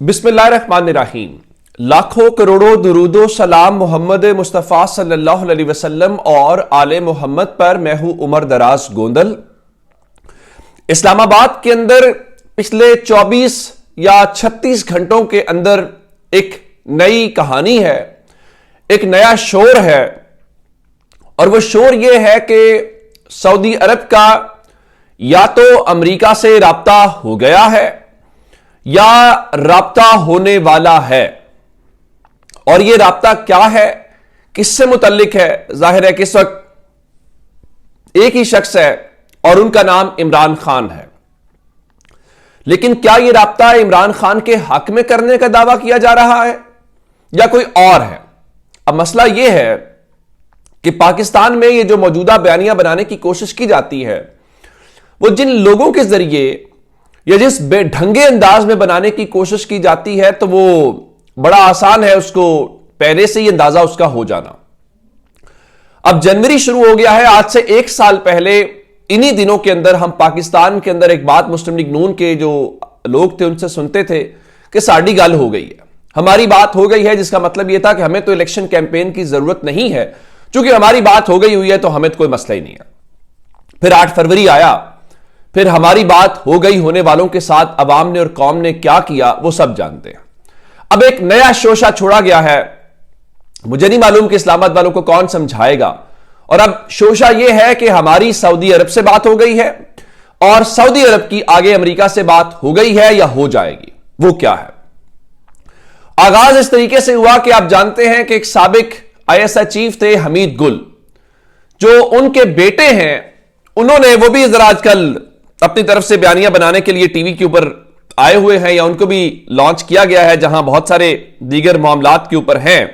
बिस्मिल्लाहिर्रहमानिर्रहीम। लाखों करोड़ों दुरूदो सलाम मोहम्मद मुस्तफ़ा सल्लल्लाहु अलैहि वसल्लम और आले मोहम्मद पर। मैं हूं उमर दराज गोंदल। इस्लामाबाद के अंदर पिछले 24 या 36 घंटों के अंदर एक नई कहानी है, एक नया शोर है। और वह शोर यह है कि सऊदी अरब का या तो अमेरिका से राब्ता हो गया है या राब्ता होने वाला है। और यह राब्ता क्या है, किससे मुतल्लिक है? जाहिर है कि इस वक्त एक ही शख्स है और उनका नाम इमरान खान है। लेकिन क्या यह राब्ता इमरान खान के हक में करने का दावा किया जा रहा है या कोई और है? अब मसला यह है कि पाकिस्तान में यह जो मौजूदा बयानियां बनाने की कोशिश की जाती है, वो जिन लोगों के जरिए या जिस बेढंगे अंदाज में बनाने की कोशिश की जाती है, तो वो बड़ा आसान है उसको पहले से ही अंदाजा उसका हो जाना। अब जनवरी शुरू हो गया है। आज से 1 साल पहले इन्हीं दिनों के अंदर हम पाकिस्तान के अंदर एक बात मुस्लिम लीग नून के जो लोग थे उनसे सुनते थे कि साड़ी गल हो गई है, हमारी बात हो गई है। जिसका मतलब यह था कि हमें तो इलेक्शन कैंपेन की जरूरत नहीं है, क्योंकि हमारी बात हो गई हुई है तो हमें तो कोई मसला ही नहीं है। फिर 8 फरवरी आया, फिर हमारी बात हो गई होने वालों के साथ अवाम ने और कौम ने क्या किया वो सब जानते हैं। अब एक नया शोशा छोड़ा गया है। मुझे नहीं मालूम कि इस्लामाबाद वालों को कौन समझाएगा। और अब शोशा यह है कि हमारी सऊदी अरब से बात हो गई है और सऊदी अरब की आगे अमेरिका से बात हो गई है या हो जाएगी। वो क्या है? आगाज इस तरीके से हुआ कि आप जानते हैं कि एक साबिक आईएसआई चीफ थे हमीद गुल, जो उनके बेटे हैं, उन्होंने वो भी जरा आजकल अपनी तरफ से बयानियां बनाने के लिए टीवी के ऊपर आए हुए हैं या उनको भी लॉन्च किया गया है, जहां बहुत सारे दीगर मामलात के ऊपर हैं।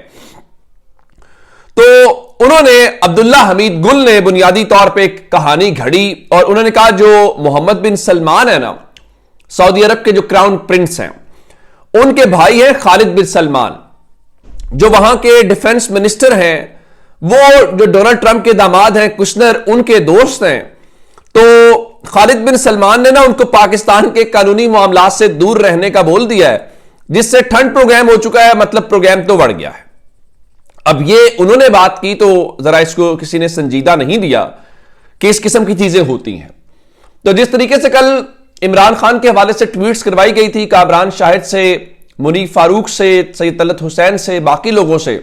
तो उन्होंने अब्दुल्ला हमीद गुल ने बुनियादी तौर पे एक कहानी घड़ी और उन्होंने कहा जो मोहम्मद बिन सलमान है ना, सऊदी अरब के जो क्राउन प्रिंस हैं, उनके भाई हैं खालिद बिन सलमान, जो वहां के डिफेंस मिनिस्टर हैं, वो जो डोनाल्ड ट्रंप के दामाद हैं कुशनर, उनके दोस्त हैं। तो खालिद बिन सलमान ने ना उनको पाकिस्तान के कानूनी मामलात से दूर रहने का बोल दिया है, जिससे ठंड प्रोग्राम हो चुका है, मतलब प्रोग्राम तो बढ़ गया है। अब ये उन्होंने बात की तो जरा इसको किसी ने संजीदा नहीं लिया कि इस किस्म की चीजें होती हैं। तो जिस तरीके से कल इमरान खान के हवाले से ट्वीट्स करवाई गई थी, कामरान शाहिद से, मुनीफ फारूक से, सैयद तलत हुसैन से, बाकी लोगों से,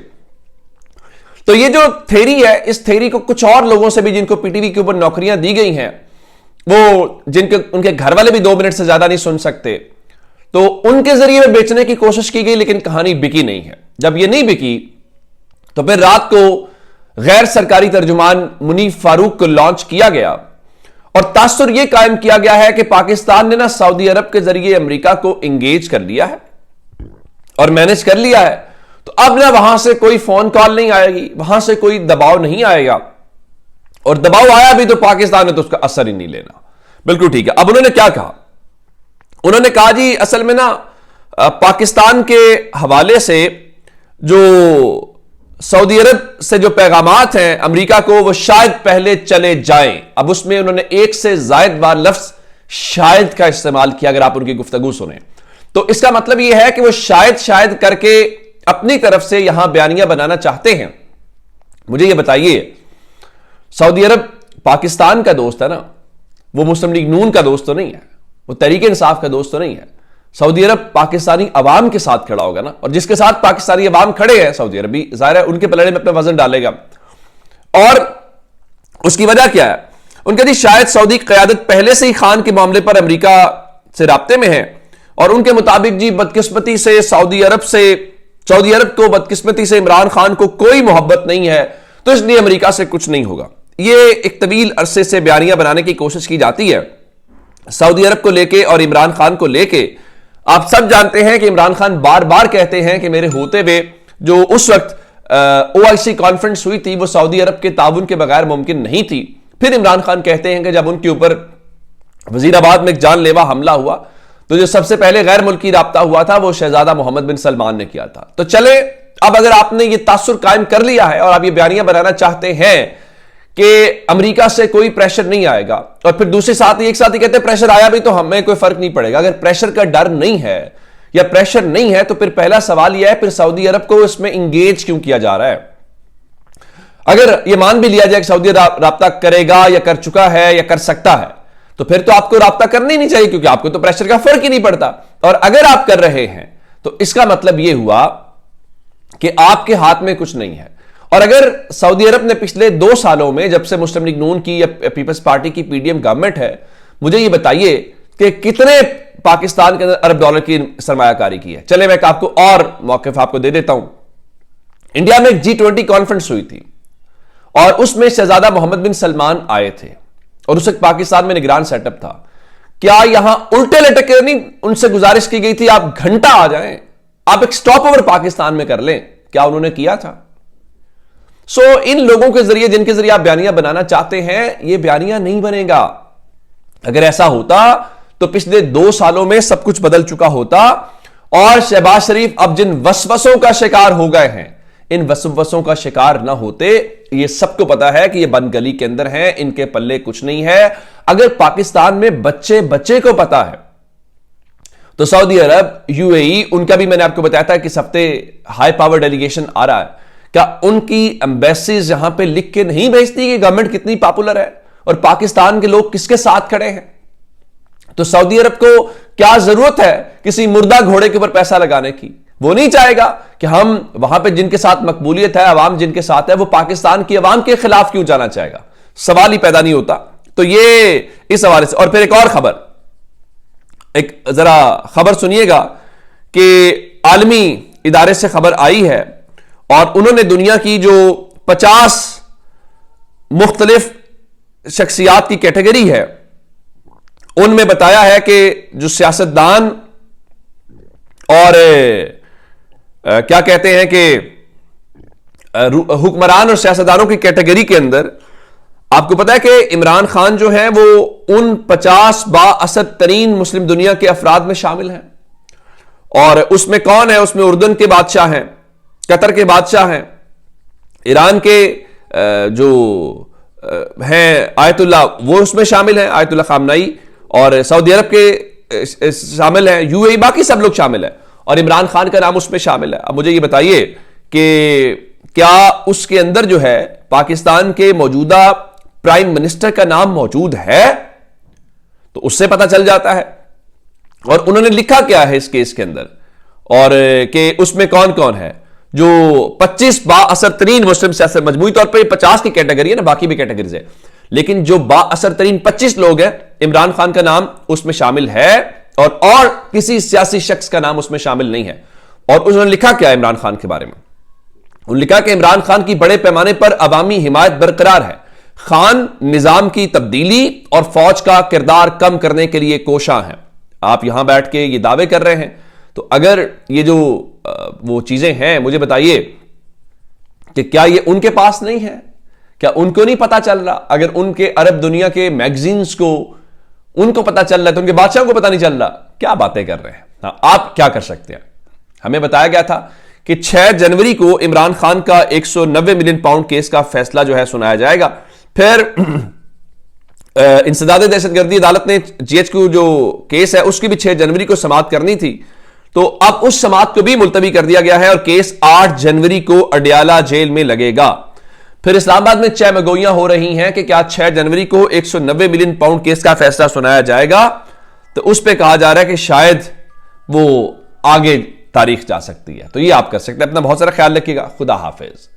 तो ये जो थ्योरी है, इस थ्योरी को कुछ और लोगों से भी जिनको पीटीवी के ऊपर नौकरियां दी गई हैं, वो जिनके उनके घर वाले भी 2 मिनट से ज्यादा नहीं सुन सकते, तो उनके जरिए में बेचने की कोशिश की गई, लेकिन कहानी बिकी नहीं है। जब ये नहीं बिकी तो फिर रात को गैर सरकारी तर्जुमान मुनीफ फारूक को लॉन्च किया गया और तासुर यह कायम किया गया है कि पाकिस्तान ने ना सऊदी अरब के जरिए अमेरिका को इंगेज कर लिया है और मैनेज कर लिया है। तो अब ना वहां से कोई फोन कॉल नहीं आएगी, वहां से कोई दबाव नहीं आएगा, और दबाव आया भी तो पाकिस्तान ने तो उसका असर ही नहीं लेना। बिल्कुल ठीक है। अब उन्होंने क्या कहा? उन्होंने कहा जी असल में ना पाकिस्तान के हवाले से जो सऊदी अरब से जो पैगामात हैं अमेरिका को, वो शायद पहले चले जाएं। अब उसमें उन्होंने 1 से ज्यादा बार लफ्ज शायद का इस्तेमाल किया। अगर आप उनकी गुफ्तगू सुने तो इसका मतलब यह है कि वो शायद शायद करके अपनी तरफ से यहां बयानियां बनाना चाहते हैं। मुझे यह बताइए, सऊदी अरब पाकिस्तान का दोस्त है ना, वो मुस्लिम लीग नून का दोस्त तो नहीं है, वो तहरीक इंसाफ का दोस्त तो नहीं है। सऊदी अरब पाकिस्तानी अवाम के साथ खड़ा होगा ना, और जिसके साथ पाकिस्तानी अवाम खड़े हैं सऊदी अरब भी जाहिर है उनके पलड़े में अपना वजन डालेगा। और उसकी वजह क्या है? उनका जी शायद सऊदी क़यादत पहले से ही खान के मामले पर अमेरिका से राब्ते में है और उनके मुताबिक जी बदकिस्मती से सऊदी अरब को बदकिस्मती से इमरान खान को कोई मोहब्बत नहीं है, तो इसलिए अमेरिका से कुछ नहीं होगा। यह एक तवील अरसे से बयानियां बनाने की कोशिश की जाती है सऊदी अरब को लेके और इमरान खान को लेके। आप सब जानते हैं कि इमरान खान बार बार कहते हैं कि मेरे होते हुए जो उस वक्त ओआईसी कॉन्फ्रेंस हुई थी वो सऊदी अरब के ताउन के बगैर मुमकिन नहीं थी। फिर इमरान खान कहते हैं कि जब उनके ऊपर वजीराबाद में एक जानलेवा हमला हुआ तो जो सबसे पहले गैर मुल्की राब्ता हुआ था वो शहजादा मोहम्मद बिन सलमान ने किया था। तो चले, अब अगर आपने ये तासुर कायम कर लिया है और आप ये बयानियां बनाना चाहते हैं कि अमेरिका से कोई प्रेशर नहीं आएगा, और फिर दूसरे साथ ही एक साथ ही कहते हैं प्रेशर आया भी तो हमें कोई फर्क नहीं पड़ेगा। अगर प्रेशर का डर नहीं है या प्रेशर नहीं है, तो फिर पहला सवाल यह है फिर सऊदी अरब को इसमें इंगेज क्यों किया जा रहा है? अगर यह मान भी लिया जाए कि सऊदी राब्ता करेगा या कर चुका है या कर सकता है, तो फिर तो आपको राब्ता करना ही नहीं चाहिए, क्योंकि आपको तो प्रेशर का फर्क ही नहीं पड़ता। और अगर आप कर रहे हैं तो इसका मतलब यह हुआ कि आपके हाथ में कुछ नहीं है। और अगर सऊदी अरब ने पिछले 2 सालों में, जब से मुस्लिम लीग नून की या पीपल्स पार्टी की पीडीएम गवर्नमेंट है, मुझे यह बताइए कि कितने पाकिस्तान के अंदर अरब डॉलर की सरमायाकारी की है। चले मैं आपको और मौक़िफ़ आपको दे देता हूं। इंडिया में एक G20 कॉन्फ्रेंस हुई थी और उसमें शहजादा मोहम्मद बिन सलमान आए थे और उस वक्त पाकिस्तान में निगरान सेटअप था। क्या यहां उल्टे लटक के नहीं उनसे गुजारिश की गई थी आप घंटा आ जाएं, आप एक स्टॉप ओवर पाकिस्तान में कर लें? क्या उन्होंने किया था? इन लोगों के जरिए, जिनके जरिए आप बयानियां बनाना चाहते हैं, यह बयानियां नहीं बनेगा। अगर ऐसा होता तो पिछले 2 सालों में सब कुछ बदल चुका होता और शहबाज शरीफ अब जिन वसवसों का शिकार हो गए हैं, इन वसवसों का शिकार ना होते। ये सबको पता है कि ये बंद गली के अंदर हैं, इनके पल्ले कुछ नहीं है। अगर पाकिस्तान में बच्चे बच्चे को पता है तो सऊदी अरब, यूएई, उनका भी मैंने आपको बताया था कि इस हफ्ते हाई पावर डेलीगेशन आ रहा है। क्या उनकी एम्बेसीज यहां पे लिख के नहीं भेजती कि गवर्नमेंट कितनी पॉपुलर है और पाकिस्तान के लोग किसके साथ खड़े हैं? तो सऊदी अरब को क्या जरूरत है किसी मुर्दा घोड़े के ऊपर पैसा लगाने की? वो नहीं चाहेगा कि हम वहां पे जिनके साथ मकबूलियत है, अवाम जिनके साथ है, वो पाकिस्तान की अवाम के खिलाफ क्यों जाना चाहेगा? सवाल ही पैदा नहीं होता। तो ये इस हवाले से। और फिर एक और खबर, एक जरा खबर सुनिएगा कि आलमी इदारे से खबर आई है और उन्होंने दुनिया की जो 50 मुख्तलिफ शख्सियात की कैटेगरी है, उनमें बताया है कि जो सियासतदान और क्या कहते हैं कि हुक्मरान और सियासतदानों की कैटेगरी के अंदर आपको पता है कि इमरान खान जो है वो उन 50 बाअसर तरीन मुस्लिम दुनिया के अफराद में शामिल हैं। और उसमें कौन है? उसमें उर्दन के बादशाह हैं, कतर के बादशाह हैं, ईरान के जो हैं आयतुल्लाह, वो उसमें शामिल हैं, आयतुल्लाह खामनाई, और सऊदी अरब के शामिल हैं, यूएई, बाकी सब लोग शामिल हैं और इमरान खान का नाम उसमें शामिल है। अब मुझे ये बताइए कि क्या उसके अंदर जो है पाकिस्तान के मौजूदा प्राइम मिनिस्टर का नाम मौजूद है? तो उससे पता चल जाता है। और उन्होंने लिखा क्या है इस केस के अंदर, और कि उसमें कौन कौन है जो 25 बाअसर तरीन मुस्लिम सियासत, मजमूई तौर पर 50 की कैटेगरी है ना, बाकी भी कैटेगरीज है, लेकिन जो बाअसर तरीन 25 लोग हैं, इमरान खान का नाम उसमें शामिल है और किसी सियासी शख्स का नाम उसमें शामिल नहीं है। और उन्होंने लिखा क्या है इमरान खान के बारे में? उन्होंने लिखा कि इमरान खान की बड़े पैमाने पर अवामी हिमायत बरकरार है। खान निजाम की तब्दीली और फौज का किरदार कम करने के लिए कोशा हैं। आप यहां बैठ के ये दावे कर रहे हैं, तो अगर ये जो वो चीजें हैं, मुझे बताइए कि क्या ये उनके पास नहीं है? क्या उनको नहीं पता चल रहा? अगर उनके अरब दुनिया के मैगजीन्स को उनको पता चल रहा है तो उनके बादशाह को पता नहीं चल रहा? क्या बातें कर रहे हैं। हाँ, आप क्या कर सकते हैं? हमें बताया गया था कि 6 जनवरी को इमरान खान का 190 मिलियन पाउंड केस का फैसला जो है सुनाया जाएगा। फिर इंसदाद दहशतगर्दी अदालत ने GHQ जो केस है उसकी भी 6 जनवरी को समाअत करनी थी, तो अब उस समाअत को भी मुलतवी कर दिया गया है और केस 8 जनवरी को अडियाला जेल में लगेगा। फिर इस्लामाबाद में चहमगोइयां हो रही हैं कि क्या 6 जनवरी को 190 मिलियन पाउंड केस का फैसला सुनाया जाएगा, तो उस पर कहा जा रहा है कि शायद वो आगे तारीख जा सकती है। तो ये आप कर सकते हैं। अपना बहुत सारा ख्याल रखिएगा। खुदा हाफिज।